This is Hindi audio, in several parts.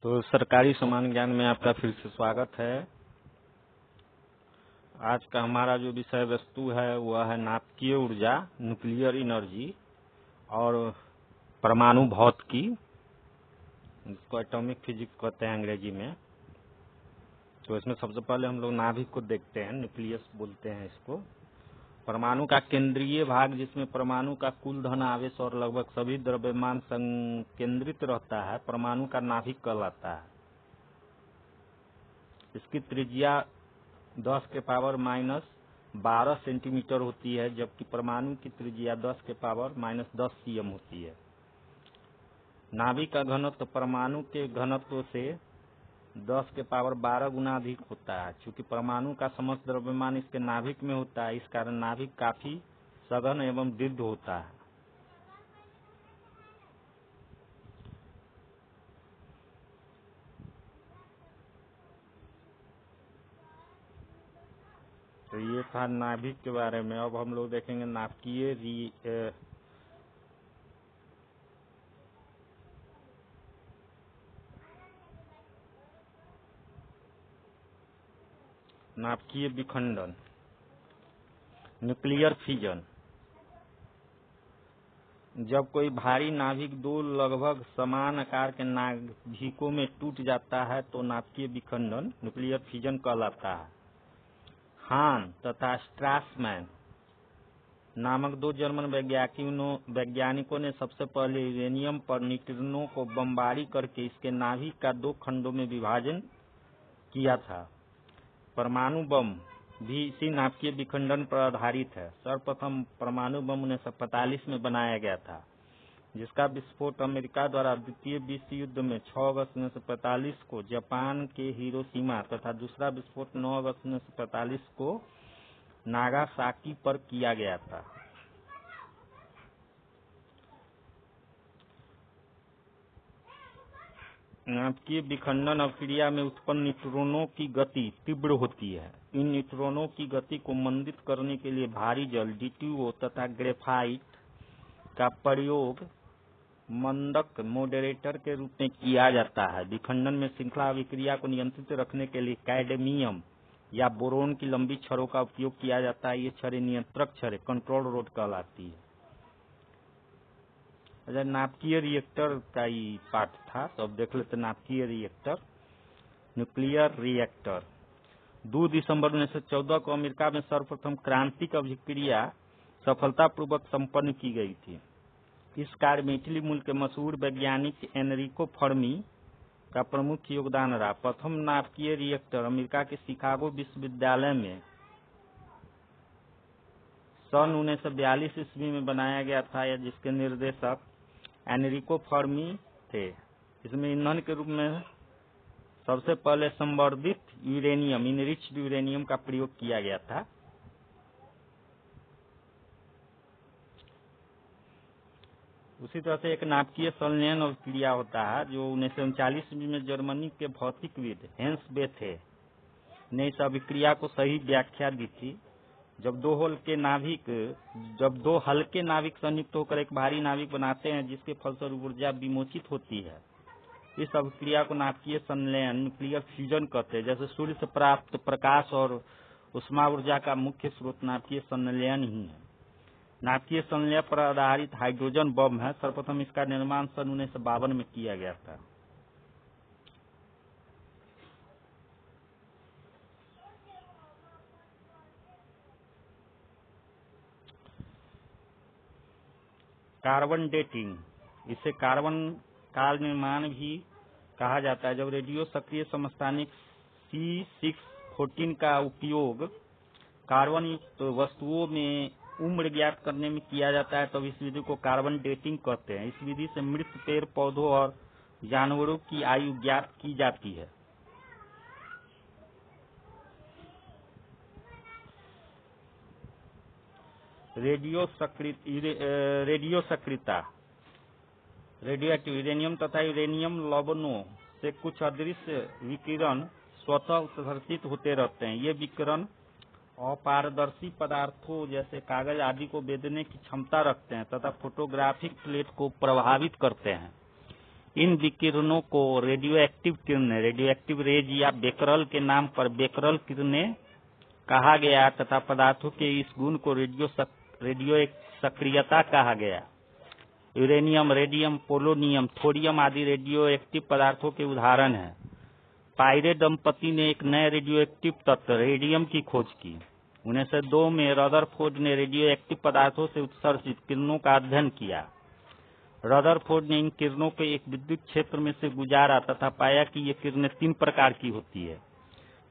तो सरकारी समान ज्ञान में आपका फिर से स्वागत है। आज का हमारा जो विषय वस्तु है वह है नाभिकीय ऊर्जा, न्यूक्लियर एनर्जी और परमाणु भौतिकी, इसको एटॉमिक फिजिक्स कहते हैं अंग्रेजी में। तो इसमें सबसे पहले हम लोग नाभिक को देखते हैं, न्यूक्लियस बोलते हैं इसको। परमाणु का केंद्रीय भाग जिसमें परमाणु का कुल धन आवेश और लगभग सभी द्रव्यमान संकेंद्रित रहता है, परमाणु का नाभिक कहलाता है। इसकी त्रिज्या 10⁻⁻12 सेंटीमीटर होती है, जबकि परमाणु की त्रिज्या 10⁻−10 cm होती है। नाभिक का घनत्व परमाणु के घनत्व से 10⁻12 गुना अधिक होता है। चूंकि परमाणु का समस्त द्रव्यमान इसके नाभिक में होता है, इस कारण नाभिक काफी सघन एवं दृढ़ होता है। तो ये था नाभिक के बारे में। अब हम लोग देखेंगे नाभिकीय विखंडन, न्यूक्लियर फिजन। जब कोई भारी नाभिक दो लगभग समान आकार के नाभिकों में टूट जाता है तो नाभिकीय विखंडन, न्यूक्लियर फिजन कहलाता है। हान तथा स्ट्रासमैन नामक दो जर्मन वैज्ञानिकों ने सबसे पहले यूरेनियम पर न्यूट्रिनो को बमबारी करके इसके नाभिक का दो खंडों में विभाजन किया था। परमाणु बम भी इसी नाभिकीय विखंडन पर आधारित है। सर्वप्रथम परमाणु बम 1945 में बनाया गया था, जिसका विस्फोट अमेरिका द्वारा द्वितीय विश्व युद्ध में 6 अगस्त 1945 को जापान के हिरोशिमा तथा दूसरा विस्फोट 9 अगस्त 1945 को नागासाकी पर किया गया था। नाभिकीय विखंडन अभिक्रिया में उत्पन्न न्यूट्रॉनों की गति तीव्र होती है। इन न्यूट्रॉनों की गति को मंदित करने के लिए भारी जल D2O तथा ग्रेफाइट का प्रयोग मंदक मॉडरेटर के रूप में किया जाता है। विखंडन में श्रृंखला अभिक्रिया को नियंत्रित रखने के लिए कैडमियम या बोरोन की लंबी छड़ों का उपयोग किया जाता है। ये छड़ें नियंत्रक छड़ें, कंट्रोल रोड कहलाती है। नाभिकीय रिएक्टर का ही पार्ट था, तो अब देख लेते नाभिकीय रिएक्टर, न्यूक्लियर रिएक्टर। 2 दिसंबर 1914 को अमेरिका में सर्वप्रथम क्रांतिक अभिक्रिया सफलतापूर्वक संपन्न की गई थी। इस कार्य में इटली मूल के मशहूर वैज्ञानिक एनरिको फर्मी का प्रमुख योगदान रहा। प्रथम नाभिकीय रिएक्टर अमेरिका के शिकागो विश्वविद्यालय में सन 1942 ईस्वी में बनाया गया था, या जिसके निर्देशक एनरिको फर्मी थे। इसमें ईंधन के रूप में सबसे पहले संवर्धित यूरेनियम, इनरिच्ड यूरेनियम का प्रयोग किया गया था। उसी तरह से एक नाभिकीय संलयन अभिक्रिया होता है, जो 1939 ईस्वी में जर्मनी के भौतिकविद हेंस बेथे ने इस अभिक्रिया को सही व्याख्या दी थी। जब दो हल्के नाभिक संयुक्त होकर एक भारी नाभिक बनाते हैं, जिसके फलस्वरूप ऊर्जा विमोचित होती है, इस अभिक्रिया को नाभिकीय संलयन, न्यूक्लियर फ्यूजन कहते हैं। जैसे सूर्य से प्राप्त प्रकाश और उष्मा ऊर्जा का मुख्य स्रोत नाभिकीय संलयन ही है। नाभिकीय संलयन पर आधारित हाइड्रोजन बम है। सर्वप्रथम इसका निर्माण सन 1952 में किया गया था। कार्बन डेटिंग, इसे कार्बन काल निर्माण भी कहा जाता है। जब रेडियो सक्रिय समस्थानिक C614 का उपयोग कार्बन युक्त वस्तुओं में उम्र ज्ञात करने में किया जाता है, तब इस विधि को कार्बन डेटिंग कहते हैं। इस विधि से मृत पेड़ पौधों और जानवरों की आयु ज्ञात की जाती है। रेडियो सक्रियता, रेडियोएक्टिव यूरेनियम तथा यूरेनियम लवणों से कुछ अदृश्य विकिरण स्वतः उत्सर्जित होते रहते हैं। ये विकिरण अपारदर्शी पदार्थों जैसे कागज आदि को भेदने की क्षमता रखते हैं तथा फोटोग्राफिक प्लेट को प्रभावित करते हैं। इन विकिरणों को रेडियो एक्टिव रेज या बेकरल के नाम पर बेकरल किरणें कहा गया तथा पदार्थों के इस गुण को रेडियो सक्रियता कहा गया। यूरेनियम, रेडियम, पोलोनियम, थोरियम आदि रेडियो एक्टिव पदार्थों के उदाहरण हैं। पायरे दंपति ने एक नए रेडियो एक्टिव तत्व रेडियम की खोज की। 1902 में रदरफोर्ड ने रेडियो एक्टिव पदार्थों से उत्सर्जित किरणों का अध्ययन किया। रदरफोर्ड ने इन किरणों को एक विद्युत क्षेत्र में से गुजारा तथा पाया कि ये किरणें 3 प्रकार की होती है।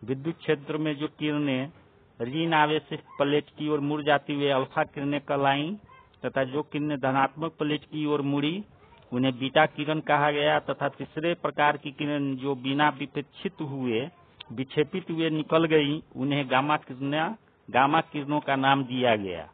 विद्युत क्षेत्र में जो किरणें ऋण आवेशित प्लेट की ओर मुड़ जाती हुई अल्फा किरणें कहलाईं तथा जो किरणें धनात्मक प्लेट की ओर मुड़ी उन्हें बीटा किरण कहा गया तथा तीसरे प्रकार की किरण जो बिना विक्षेपित हुए निकल गई उन्हें गामा किरणों का नाम दिया गया।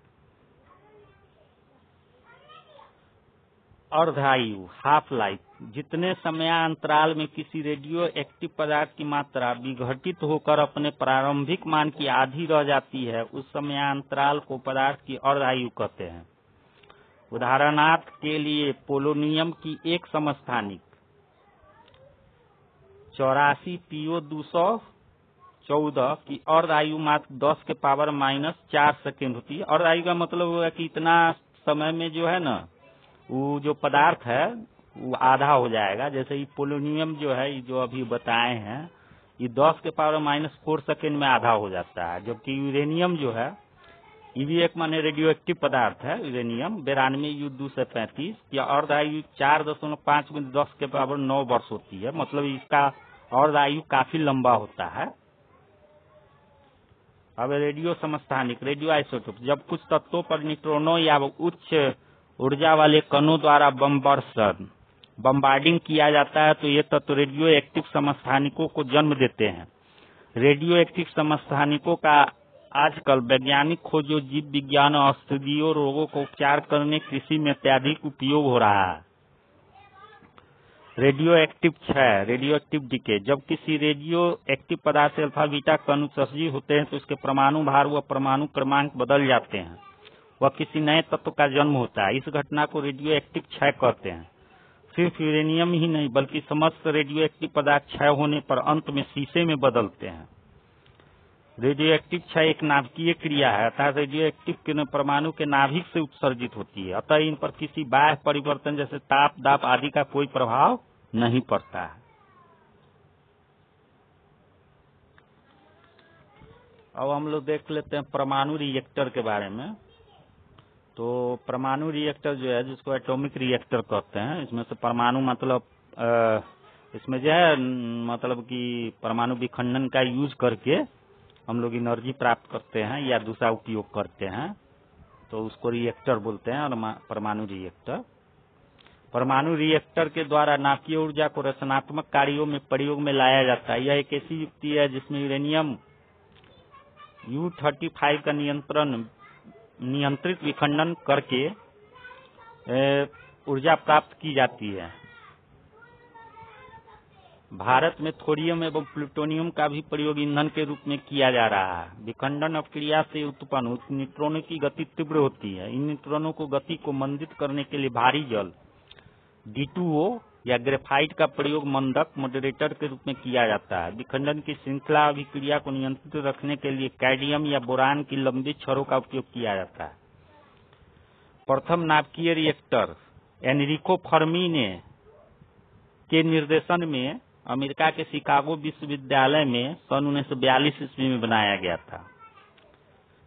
अर्धायु हाफ लाइफ, जितने समयांतराल में किसी रेडियो एक्टिव पदार्थ की मात्रा विघटित होकर अपने प्रारंभिक मान की आधी रह जाती है उस समयांतराल को पदार्थ की अर्धायु कहते हैं। उदाहरणार्थ के लिए पोलोनियम की एक समस्थानिक 84 PO 214 की अर्धायु मात्र 10⁻⁴ सेकेंड होती है। अर्धायु का मतलब हुआ कि इतना समय में जो है ना वो जो पदार्थ है वो आधा हो जाएगा। जैसे ये पोलोनियम जो है जो अभी बताए हैं ये 10⁻⁴ सेकेंड में आधा हो जाता है, जबकि यूरेनियम जो है ये भी एक माने रेडियो एक्टिव पदार्थ है। यूरेनियम 92 U 235 की अर्धायु 4.5 में 10⁹ वर्ष होती है, मतलब इसका अर्धायु काफी लंबा होता है। अब रेडियो समस्थानिक रेडियो आइसोटोप, जब कुछ तत्वों पर न्यूट्रॉनों या उच्च ऊर्जा वाले कणों द्वारा बम्बार्डिंग किया जाता है तो ये तत्व रेडियो एक्टिव समस्थानिकों को जन्म देते हैं। रेडियो एक्टिव समस्थानिकों का आजकल वैज्ञानिक खोजों, जीव विज्ञान, औषधियों, रोगों को उपचार करने, कृषि में अत्यधिक उपयोग हो रहा है। रेडियो एक्टिव क्षय रेडियो एक्टिव डिके, जब किसी रेडियो एक्टिव पदार्थ से अल्फा बीटा कण उत्सर्जित होते हैं तो उसके परमाणु भार व परमाणु क्रमांक बदल जाते हैं, वह किसी नए तत्व का जन्म होता है। इस घटना को रेडियो एक्टिव क्षय कहते हैं। सिर्फ यूरेनियम ही नहीं बल्कि समस्त रेडियो एक्टिव पदार्थ क्षय होने पर अंत में शीशे में बदलते हैं। रेडियो एक्टिव क्षय एक नाभिकीय क्रिया है, अर्थात रेडियो एक्टिव किरण परमाणु के नाभिक से उत्सर्जित होती है, अतः इन पर किसी बाह्य परिवर्तन जैसे ताप, दाब आदि का कोई प्रभाव नहीं पड़ता है। अब हम लोग देख लेते हैं परमाणु रिएक्टर के बारे में। तो परमाणु रिएक्टर जो है जिसको एटॉमिक रिएक्टर कहते हैं, इसमें से परमाणु मतलब इसमें जो है मतलब कि परमाणु विखंडन का यूज करके हम लोग एनर्जी प्राप्त करते हैं या दूसरा उपयोग करते हैं, तो उसको रिएक्टर बोलते हैं। और परमाणु रिएक्टर के द्वारा नाभिकीय ऊर्जा को रचनात्मक कार्यों में प्रयोग में लाया जाता है। यह एक ऐसी युक्ति है जिसमें यूरेनियम U-35 का नियंत्रित विखंडन करके ऊर्जा प्राप्त की जाती है। भारत में थोरियम एवं प्लूटोनियम का भी प्रयोग ईंधन के रूप में किया जा रहा है। विखंडन अपक्रिया से उत्पन्न न्यूट्रॉनों की गति तीव्र होती है। इन न्यूट्रॉनों को गति को मंदित करने के लिए भारी जल D2O या ग्रेफाइट का प्रयोग मंदक मॉडरेटर के रूप में किया जाता है। विखंडन की श्रृंखला अभिक्रिया को नियंत्रित रखने के लिए कैडमियम या बोरान की लंबी छड़ों का उपयोग किया जाता है। प्रथम नाभिकीय रिएक्टर एनरिको फर्मी के निर्देशन में अमेरिका के शिकागो विश्वविद्यालय में सन 1942 ईस्वी में बनाया गया था।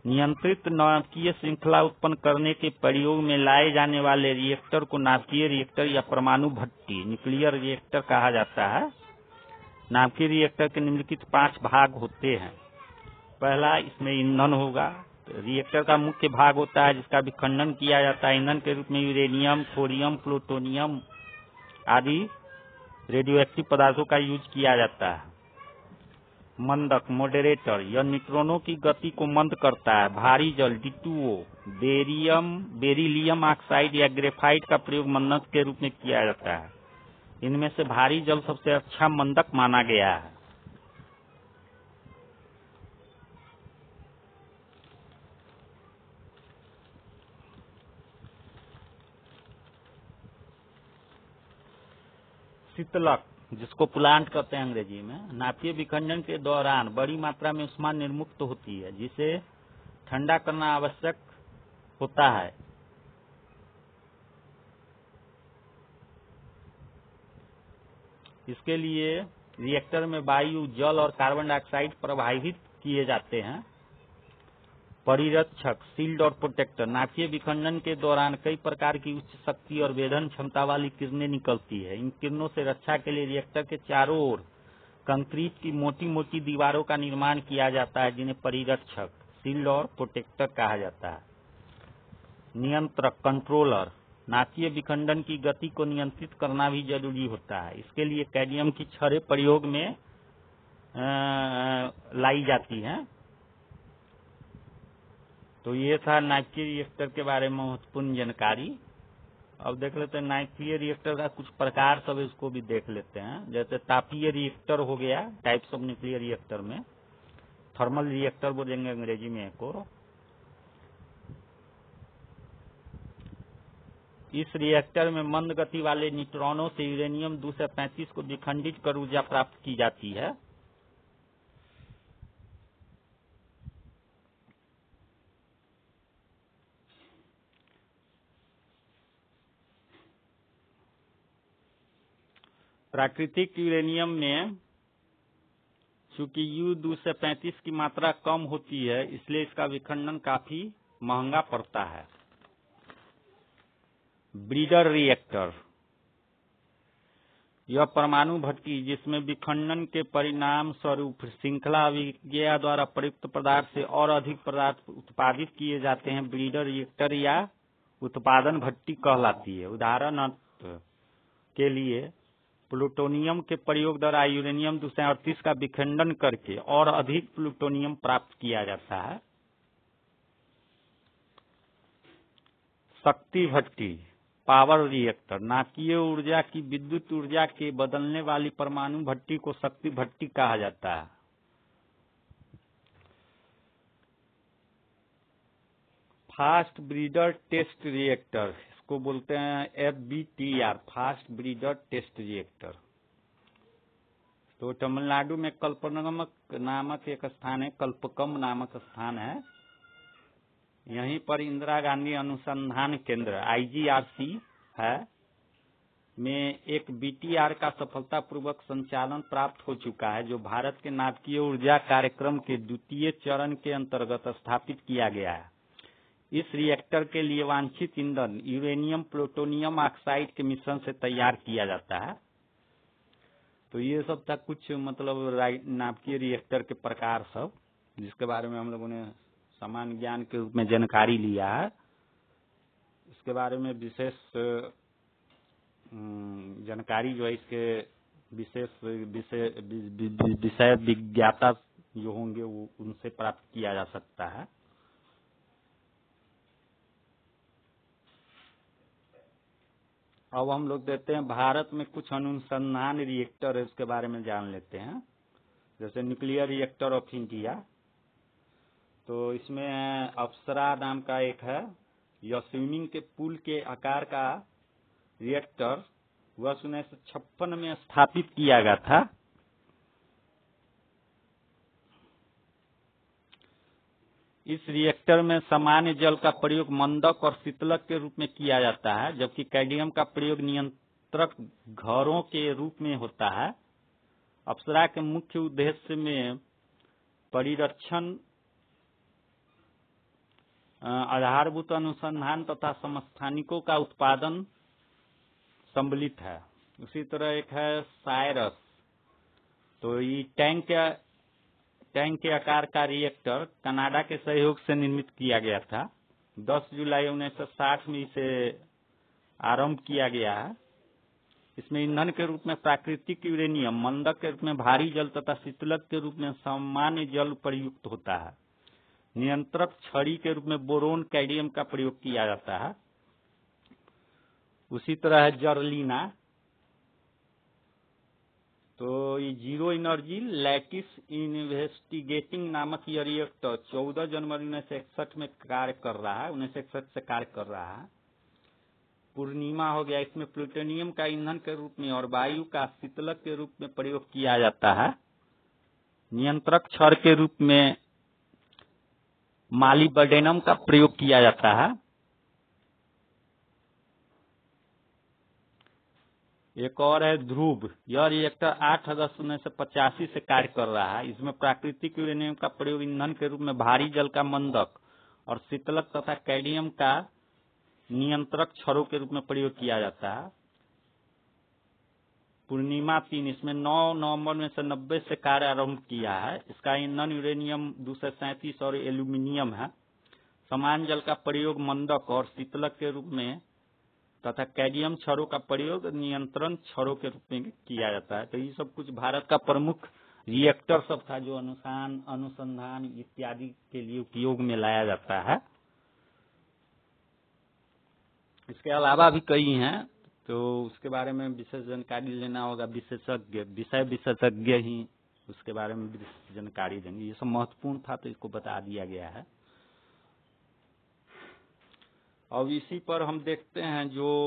नियंत्रित नाभिकीय श्रृंखला उत्पन्न करने के प्रयोग में लाए जाने वाले रिएक्टर को नाभिकीय रिएक्टर या परमाणु भट्टी न्यूक्लियर रिएक्टर कहा जाता है। नाभिकीय रिएक्टर के निम्नलिखित 5 भाग होते हैं। पहला, इसमें ईंधन होगा। रिएक्टर का मुख्य भाग होता है जिसका विखंडन किया जाता है। ईंधन के रूप में यूरेनियम, थोरियम, प्लूटोनियम आदि रेडियो एक्टिव पदार्थों का यूज किया जाता है। मंदक मॉडरेटर, यह न्यूट्रॉनों की गति को मंद करता है। भारी जल D2O, बेरिलियम ऑक्साइड या ग्रेफाइट का प्रयोग मंदक के रूप में किया जाता है। इनमें से भारी जल सबसे अच्छा मंदक माना गया है। शीतलक, जिसको प्लांट कहते हैं अंग्रेजी में, नाभिकीय विखंडन के दौरान बड़ी मात्रा में ऊष्मा निर्मुक्त होती है, जिसे ठंडा करना आवश्यक होता है। इसके लिए रिएक्टर में वायु, जल और कार्बन डाइऑक्साइड प्रवाहित किए जाते हैं। परिरक्षक, शील्ड और प्रोटेक्टर, नाभिकीय विखंडन के दौरान कई प्रकार की उच्च शक्ति और वेधन क्षमता वाली किरणें निकलती है। इन किरणों से रक्षा के लिए रिएक्टर के चारों ओर कंक्रीट की मोटी मोटी दीवारों का निर्माण किया जाता है, जिन्हें परिरक्षक, शील्ड और प्रोटेक्टर कहा जाता है। नियंत्रक, कंट्रोलर, नाभिकीय विखंडन की गति को नियंत्रित करना भी जरूरी होता है। इसके लिए कैडमियम की छड़ें प्रयोग में लाई जाती हैं। तो ये था नाभिकीय रिएक्टर के बारे में महत्वपूर्ण जानकारी। अब देख लेते हैं नाभिकीय रिएक्टर का कुछ प्रकार, सब इसको भी देख लेते हैं। जैसे तापीय रिएक्टर हो गया, टाइप्स ऑफ न्यूक्लियर रिएक्टर में। थर्मल रिएक्टर बोलेंगे अंग्रेजी में को। इस रिएक्टर में मंद गति वाले न्यूट्रॉनों से यूरेनियम 235 को विखंडित कर ऊर्जा प्राप्त की जाती है। प्राकृतिक यूरेनियम में चूंकि U-235 की मात्रा कम होती है, इसलिए इसका विखंडन काफी महंगा पड़ता है। ब्रीडर रिएक्टर, यह परमाणु भट्टी जिसमें विखंडन के परिणाम स्वरूप श्रृंखला अभिक्रिया द्वारा प्रयुक्त पदार्थ से और अधिक पदार्थ उत्पादित किए जाते हैं, ब्रीडर रिएक्टर या उत्पादन भट्टी कहलाती है। उदाहरण के लिए प्लूटोनियम के प्रयोग द्वारा यूरेनियम 238 का विखंडन करके और अधिक प्लूटोनियम प्राप्त किया जाता है। शक्ति भट्टी, पावर रिएक्टर, नाभिकीय ऊर्जा की विद्युत ऊर्जा के बदलने वाली परमाणु भट्टी को शक्ति भट्टी कहा जाता है। फास्ट ब्रीडर टेस्ट रिएक्टर, इसको बोलते हैं FBTR, fast breeder test reactor. तो तमिलनाडु में कल्पकम नामक एक स्थान है, कल्पकम नामक स्थान है। यहीं पर इंदिरा गांधी अनुसंधान केंद्र IGRC है में एक BTR का सफलतापूर्वक संचालन प्राप्त हो चुका है, जो भारत के नाभिकीय ऊर्जा कार्यक्रम के द्वितीय चरण के अंतर्गत स्थापित किया गया है। इस रिएक्टर के लिए वांछित ईंधन यूरेनियम प्लूटोनियम ऑक्साइड के मिश्रण से तैयार किया जाता है। तो ये सब था कुछ मतलब नाभिकीय रिएक्टर के प्रकार सब, जिसके बारे में हम लोगों ने सामान्य ज्ञान के रूप में जानकारी लिया है। इसके बारे में विशेष जानकारी जो है, इसके विशेष विषय विज्ञाता जो होंगे वो उनसे प्राप्त किया जा सकता है। अब हम लोग देखते हैं भारत में कुछ अनुसंधान रिएक्टर है, उसके बारे में जान लेते हैं। जैसे न्यूक्लियर रिएक्टर ऑफ इंडिया, तो इसमें अप्सरा नाम का एक है। यह स्विमिंग के पूल के आकार का रिएक्टर वर्ष 1956 में स्थापित किया गया था। इस रिएक्टर में सामान्य जल का प्रयोग मंदक और शीतलक के रूप में किया जाता है, जबकि कैडमियम का प्रयोग नियंत्रक घरों के रूप में होता है। अप्सरा के मुख्य उद्देश्य में परिरक्षण, आधारभूत अनुसंधान तथा समस्थानिकों का उत्पादन सम्मिलित है। उसी तरह एक है साइरस, तो ये टैंक के आकार का रिएक्टर कनाडा के सहयोग से निर्मित किया गया था। 10 जुलाई 1960 में इसे आरंभ किया गया है। इसमें ईंधन के रूप में प्राकृतिक यूरेनियम, मंदक के रूप में भारी जल तथा शीतलक के रूप में सामान्य जल प्रयुक्त होता है। नियंत्रक छड़ी के रूप में बोरोन, कैडमियम का प्रयोग किया जाता है। उसी तरह है जर्लिना, तो ये जीरो एनर्जी लैटिस इन्वेस्टिगेटिंग नामक यह रिएक्टर 14 जनवरी 1961 में कार्य कर रहा है, 1961 से कार्य कर रहा है। पूर्णिमा हो गया, इसमें प्लूटोनियम का ईंधन के रूप में और वायु का शीतलक के रूप में प्रयोग किया जाता है। नियंत्रक क्षार के रूप में मालिब्डेनम का प्रयोग किया जाता है। एक और है ध्रुव। यह रिएक्टर 8 अगस्त 1985 से कार्य कर रहा है। इसमें प्राकृतिक यूरेनियम का प्रयोग ईंधन के रूप में भारी जल का मंदक और शीतलक तथा कैडमियम का नियंत्रक क्षारों के रूप में प्रयोग किया जाता है। पूर्णिमा 3, इसमें 9 नवंबर 1990 से कार्य आरंभ किया है। इसका ईंधन यूरेनियम 237 और एल्यूमिनियम है। समान जल का प्रयोग मंदक और शीतलक के रूप में तथा कैडमियम क्षारों का प्रयोग नियंत्रण क्षारों के रूप में किया जाता है। तो ये सब कुछ भारत का प्रमुख रिएक्टर सब था जो अनुसंधान इत्यादि के लिए उपयोग में लाया जाता है। इसके अलावा भी कई हैं, तो उसके बारे में विशेष जानकारी लेना होगा। विषय विशेषज्ञ ही उसके बारे में विशेष जानकारी देंगे। ये सब महत्वपूर्ण था तो इसको बता दिया गया है। अब इसी पर हम देखते हैं जो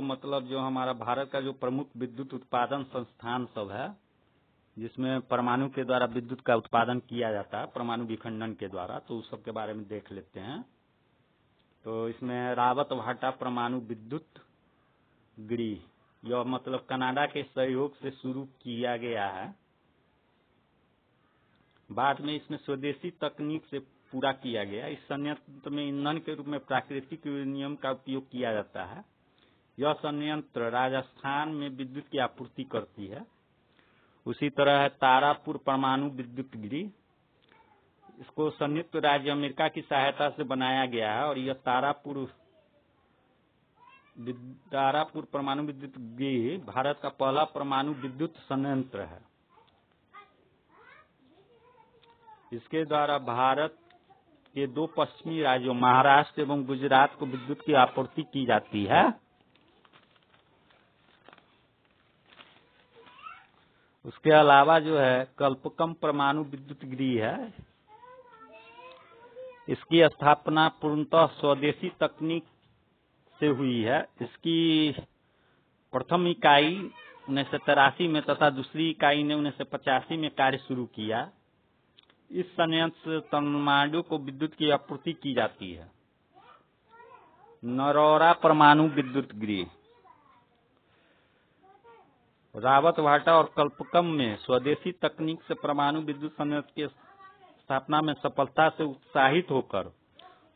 हमारा भारत का जो प्रमुख विद्युत उत्पादन संस्थान सब है, जिसमें परमाणु के द्वारा विद्युत का उत्पादन किया जाता है, परमाणु विखंडन के द्वारा, तो उस सब के बारे में देख लेते हैं। तो इसमें रावतभाटा परमाणु विद्युत गृह, यह मतलब कनाडा के सहयोग से शुरू किया गया है। बाद में इसमें स्वदेशी तकनीक से पूरा किया गया। इस संयंत्र में ईंधन के रूप में प्राकृतिक यूरेनियम का उपयोग किया जाता है। यह संयंत्र राजस्थान में विद्युत की आपूर्ति करती है। उसी तरह है तारापुर परमाणु विद्युत गृह। इसको संयुक्त राज्य अमेरिका की सहायता से बनाया गया है और यह तारापुर परमाणु विद्युत गृह भारत का पहला परमाणु विद्युत संयंत्र है। इसके द्वारा भारत के 2 पश्चिमी राज्यों महाराष्ट्र एवं गुजरात को विद्युत की आपूर्ति की जाती है। उसके अलावा जो है कल्पकम परमाणु विद्युत गृह है। इसकी स्थापना पूर्णतः स्वदेशी तकनीक से हुई है। इसकी प्रथम इकाई 1983 में तथा दूसरी इकाई ने 1985 में कार्य शुरू किया। इस संयंत्र से तमिलनाडु को विद्युत की आपूर्ति की जाती है। नरौरा परमाणु विद्युत गृह रावतभाटा और कल्पकम में स्वदेशी तकनीक से परमाणु विद्युत संयंत्र की स्थापना में सफलता से उत्साहित होकर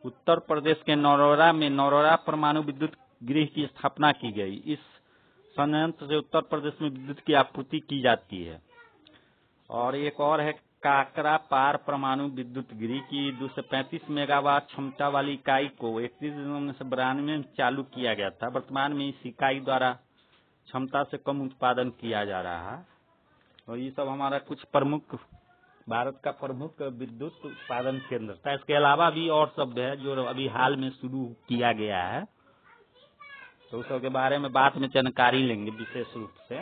उत्तर प्रदेश के नरौरा में नरौरा परमाणु विद्युत गृह की स्थापना की गई। इस संयंत्र से उत्तर प्रदेश में विद्युत की आपूर्ति की जाती है। और एक और है काकरा पार परमाणु विद्युत गृह की 235 मेगावाट क्षमता वाली इकाई को 31 दिसंबर 1992 में चालू किया गया था। वर्तमान में इस इकाई द्वारा क्षमता से कम उत्पादन किया जा रहा है। और ये सब हमारा कुछ प्रमुख भारत का प्रमुख विद्युत उत्पादन केंद्र था। इसके अलावा भी और सब है जो अभी हाल में शुरू किया गया है, तो उस सब के बारे में बाद में जानकारी लेंगे विशेष रूप से।